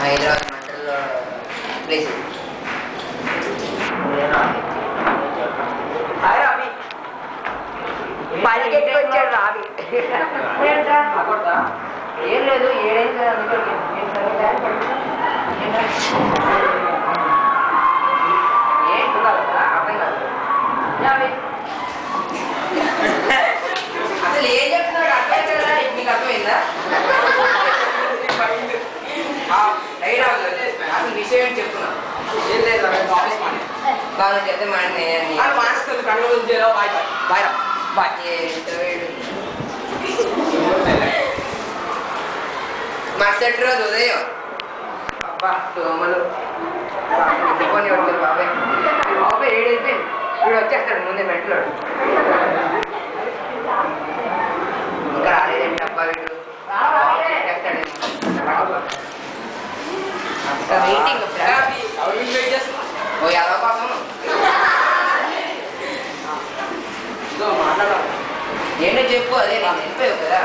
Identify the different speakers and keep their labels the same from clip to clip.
Speaker 1: హైదరాబాద్ మంటల్లో ప్లేస్. పైకెట్టి వచ్చాడు రావి. ఏం లేదు, ఏడైంది కదా ఏం చూడాలి కదా, అర్థం కాదు. అసలు ఏం చెప్తున్నాడు అర్థం కదా, మీకు అర్థమైందా? అసలు విషయం ఏంటి చెప్తున్నా. ఏం లేదు బాగా చెప్తే మానేస్తుంది. Bye bye. మరుసటి రోజు ఉదయం అబ్బా దోమలు కొని వస్తుంది. బాబాయ్ బాబాయ్ ఏడైపోయింది. వీడు వచ్చేస్తాడు ముందే మెట్లో. ఇంకా రాలేదండి అబ్బా వీడు వచ్చేస్తాడేమో. వెయిటింగ్ ఓ యాదవ కోసం ఏంటో చెప్పు. అదే నేను వెళ్ళిపోయావు కదా.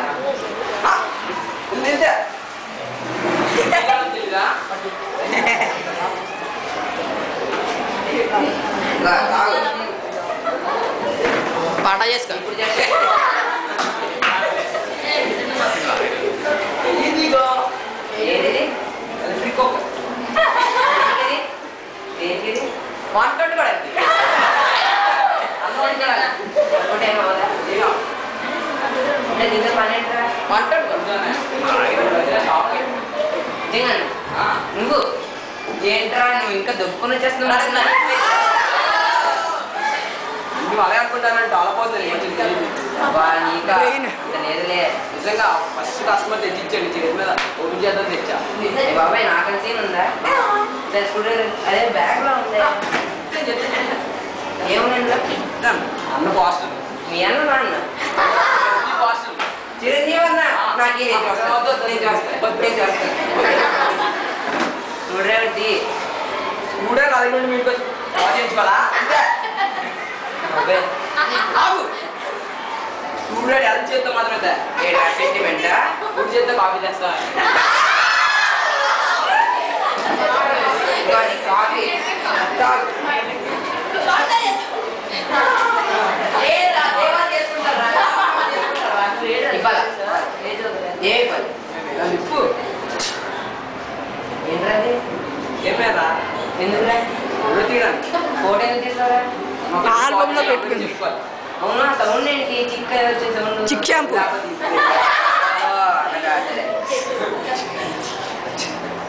Speaker 1: పాట చేసుకో ఇప్పుడు చేస్తే ఏంటిది వంటోటి కూడా దీంతో పని ఏంట్రా వంటోటి నువ్వు ఏంట్రా నువ్వు ఇంకా దొక్కుని వచ్చేస్తున్నావు.
Speaker 2: నువ్వు అదే అనుకుంటానంటే అలపోతుంది.
Speaker 1: లేదులే
Speaker 2: నిజంగా ఫస్ట్ కస్టమర్ తెచ్చిచ్చాడు చేతి మీద ఓపెన్ చేద్దాం తెచ్చా.
Speaker 1: బాబాయ్ నాకు సీన్ ఉందా? అదే బ్యాగ్ లో ఉంది. ఏముంది
Speaker 2: అన్న పాస్టర్.
Speaker 1: మీ అన్న మా అన్న
Speaker 2: పాస్టర్
Speaker 1: చిరంజీవి అన్న. నాకు చూడరేమిటి
Speaker 2: చూడే నా దగ్గర మీకు చేయించుకోవాలా అంతే. చూడే ఎలా చేద్దాం మాత్రమే
Speaker 1: సెంటిమెంటా
Speaker 2: ఇప్పుడు చేద్దాం కాఫీ చేస్తా.
Speaker 1: కాఫీ ఏంటది
Speaker 2: ఏమేరా
Speaker 1: ఎందుకురా ఫోటో ఎందుకు తీసుకోరా?
Speaker 3: ఆల్బంలో పెట్టుకుని
Speaker 1: అవునా సౌండ్ ఏంటి? చిక్క వచ్చే సౌండ్
Speaker 3: చిక్ షాంపూ.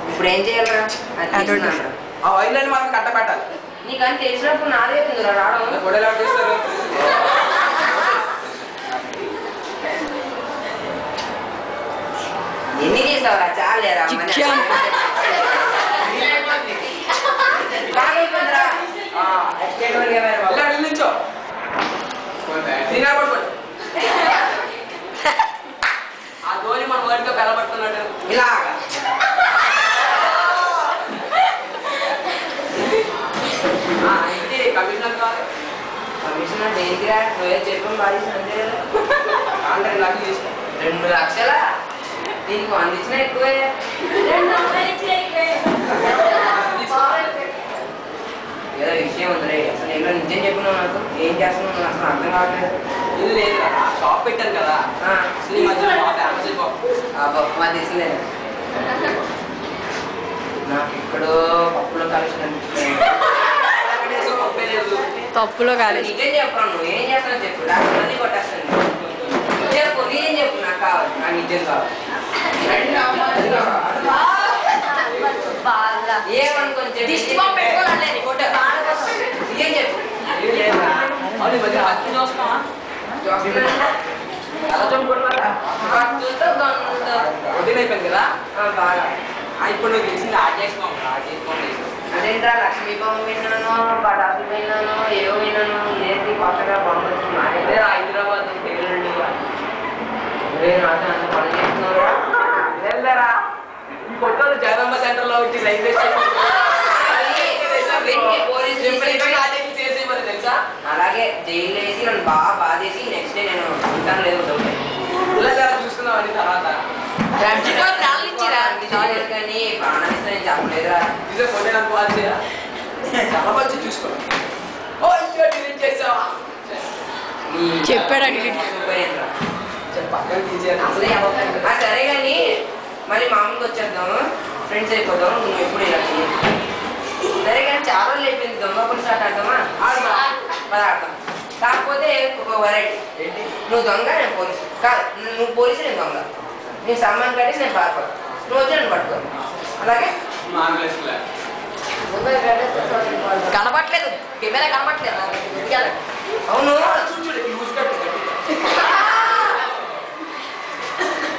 Speaker 1: ఇప్పుడు ఏం చేయాలరా?
Speaker 2: ఆ వైర్లని మనం కట్ట పెట్టాలి.
Speaker 1: నీకు అని తెలిసినప్పుడు నాదే ఉందిరా రావడం.
Speaker 2: కూడా ఎలా చేస్తారు?
Speaker 1: ఎన్ని చేసావురా? చాలేరా
Speaker 2: నుంచో ఆ ధోని మన వర్డ్గా బెలపడుతున్నాడు
Speaker 1: ఇలాగా.
Speaker 2: కమిషనర్ కావాలి.
Speaker 1: కమిషనర్ దేనికిరా? నువ్వే చెప్పడం బాగా అంతే కదా.
Speaker 2: 2 లక్షలు తీసుకో.
Speaker 1: 2 లక్షలా? దీనికి 100 ఇచ్చినా ఎక్కువే. ఏదో విషయం ఉంది. అసలు నేను నిజం చెప్పినావు నాకు. ఏం చేస్తున్నావు అసలు అర్థం కావట్లేదు.
Speaker 2: ఇది లేదు కదా, షాప్ పెట్టాను కదా. అసలు ఈ మధ్య ఫేమస్
Speaker 1: మాకు తెలిసిందే. నాకు ఇక్కడో పప్పులో కమిషన్ అనిపిస్తుంది.
Speaker 3: పప్పులో కాలేదు.
Speaker 1: నిజం చెప్పరా? నువ్వు ఏం చేస్తావు చెప్పు. అన్నీ కొట్టేస్తాను చెప్పు. నేనేం చెప్పు. నాకు కావాలి, నాకు నిజం కావాలి. ఏమనుకోని చెప్పి నిజం చెప్పు.
Speaker 2: అయిపోయింది కదా
Speaker 1: బాగా.
Speaker 2: ఇప్పుడు నువ్వు తెలిసింది ఆర్ట్ చేసుకోండి.
Speaker 1: అదేంట్రా లక్ష్మీ బొమ్మ విన్నాను, పటాసు విన్నాను, ఏవో విన్నాను. ఏంటి కొత్తగా బొమ్మ వచ్చింది?
Speaker 2: అదే హైదరాబాద్ పేరుండి
Speaker 1: నాతో అంత పని చేస్తున్నారా?
Speaker 2: వెళ్ళరా ఈ ఫోటోలు జగదంబ సెంటర్ లో వచ్చి రైల్వే స్టేషన్ తెలుసా?
Speaker 1: అలాగే జైలు వేసి నన్ను బాగా బాధేసి నెక్స్ట్ డే నేను ఉంటాను లేదు
Speaker 2: ఇలా చూసుకున్నావు అని తర్వాత
Speaker 1: కానీ ప్రాణాలిస్తే నేను చెప్పలేదురా.
Speaker 2: ఇదే ఫోటో నాకు కాల్ చేయరా చాలా మంచి చూసుకో. ఓ అయ్యో డిలీట్ చేసావా
Speaker 3: చెప్పాడా delete?
Speaker 1: సూపర్
Speaker 2: పక్కన తీసేయాలి
Speaker 1: అసలే సరే కానీ మళ్ళీ మామూలుగా వచ్చేద్దాము, ఫ్రెండ్స్ అయిపోదాం. నువ్వు ఎప్పుడు ఇలా చెయ్యి. సరే కానీ చాలా రోజులు అయిపోయింది. దొంగ పోలీస్ ఆట ఆడదామా? మరి ఆడదాం. కాకపోతే ఒక వెరైటీ
Speaker 2: ఏంటి?
Speaker 1: నువ్వు దొంగ, నేను పోలీసు. కాదు, నువ్వు పోలీసు, నేను దొంగ. నేను సమ్మాన్ కట్టి నేను పారిపోతాను. నువ్వు వచ్చి నన్ను పట్టుకో. అలాగే
Speaker 3: కనబట్లేదు, కెమెరా కనబట్లేదు.
Speaker 1: అవును
Speaker 2: చూడు లూజ్ కట్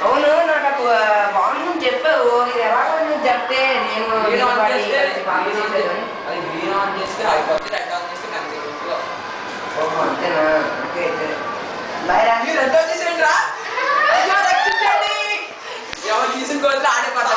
Speaker 1: అవును నాకు బాగుందని చెప్పావు. ఇది ఎలాగో నువ్వు చెప్తే నేను
Speaker 2: వీడియో ఆన్
Speaker 1: పార్టీ
Speaker 2: చేస్తే
Speaker 1: కలిసి పార్టీ చేసేదాన్ని.
Speaker 2: అది వీడియో ఆన్ చేస్తే అయిపోతుంది. రెడ్ ఆన్ చేస్తే కనిపించదు.
Speaker 1: ఓహో అంతేనా? ఓకే అయితే బాయ్ రా.
Speaker 2: మీరు ఎంత చేసేయండి రా. అయ్యో రక్షించండి. ఎవరు తీసుకొని ఆడే పడతా